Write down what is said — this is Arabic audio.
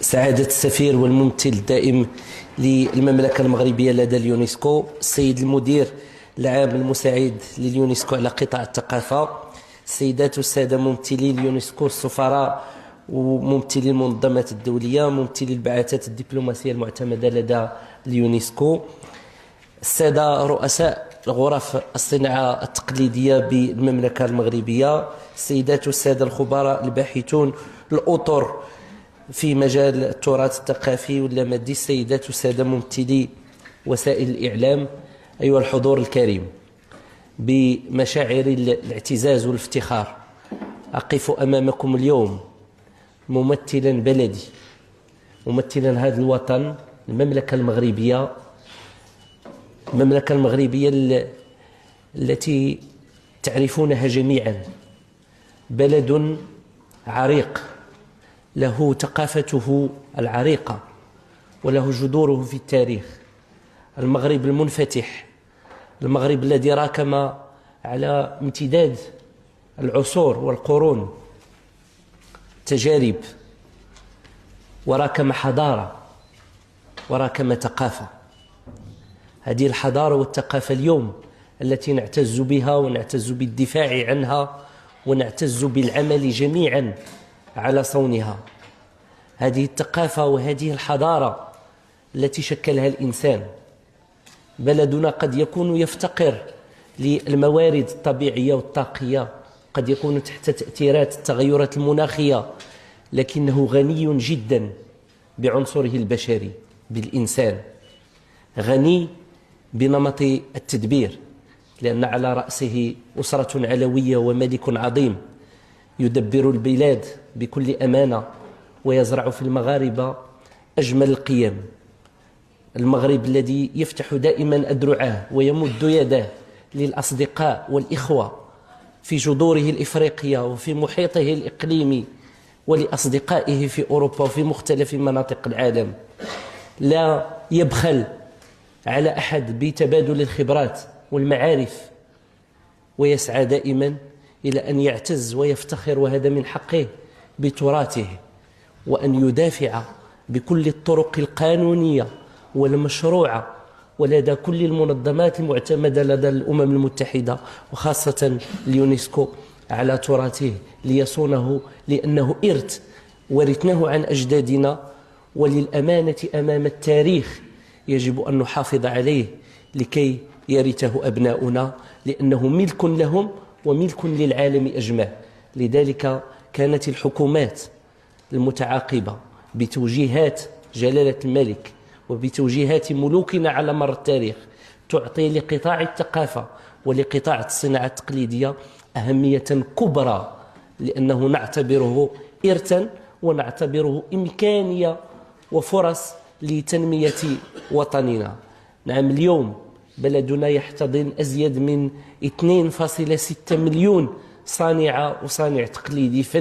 سعادة السفير والممثل الدائم للمملكة المغربية لدى اليونسكو، السيد المدير العام المساعد لليونسكو على قطاع الثقافة، السيدات والسادة ممثلي اليونسكو، السفراء وممثلي المنظمات الدولية، ممثلي البعثات الدبلوماسية المعتمدة لدى اليونسكو، السادة رؤساء غرف الصناعة التقليدية بالمملكة المغربية، السيدات والسادة الخبراء الباحثون الأطر في مجال التراث الثقافي واللامادي، السيدات والسادة ممثلي وسائل الإعلام، أيها الحضور الكريم، بمشاعر الاعتزاز والافتخار أقف أمامكم اليوم ممثلا بلدي، ممثلا هذا الوطن، المملكة المغربية التي تعرفونها جميعا، بلد عريق له ثقافته العريقة وله جذوره في التاريخ، المغرب المنفتح، المغرب الذي راكم على امتداد العصور والقرون تجارب، وراكم حضارة وراكم ثقافة. هذه الحضارة والثقافة اليوم التي نعتز بها ونعتز بالدفاع عنها ونعتز بالعمل جميعا على صونها. هذه الثقافة وهذه الحضارة التي شكلها الإنسان. بلدنا قد يكون يفتقر للموارد الطبيعية والطاقية، قد يكون تحت تأثيرات التغيرات المناخية، لكنه غني جدا بعنصره البشري، بالإنسان، غني بنمط التدبير، لأن على رأسه أسرة علوية وملك عظيم يدبر البلاد بكل أمانة ويزرع في المغاربة أجمل القيم. المغرب الذي يفتح دائما أذرعه ويمد يده للأصدقاء والإخوة في جذوره الإفريقية وفي محيطه الإقليمي، ولأصدقائه في أوروبا وفي مختلف مناطق العالم. لا يبخل على أحد بتبادل الخبرات والمعارف، ويسعى دائما إلى أن يعتز ويفتخر، وهذا من حقه، بتراثه، وأن يدافع بكل الطرق القانونية والمشروعة ولدى كل المنظمات المعتمدة لدى الأمم المتحدة وخاصة اليونسكو على تراثه ليصونه، لأنه إرث ورثناه عن أجدادنا، وللأمانة أمام التاريخ يجب أن نحافظ عليه لكي يرثه أبناؤنا، لأنه ملك لهم وملك للعالم أجمع. لذلك كانت الحكومات المتعاقبة بتوجيهات جلالة الملك وبتوجيهات ملوكنا على مر التاريخ تعطي لقطاع الثقافة ولقطاع الصناعة التقليدية أهمية كبرى، لأنه نعتبره إرثا ونعتبره إمكانية وفرص لتنمية وطننا. نعم، اليوم بلدنا يحتضن أزيد من 2.6 مليون صانع وصانع تقليدي.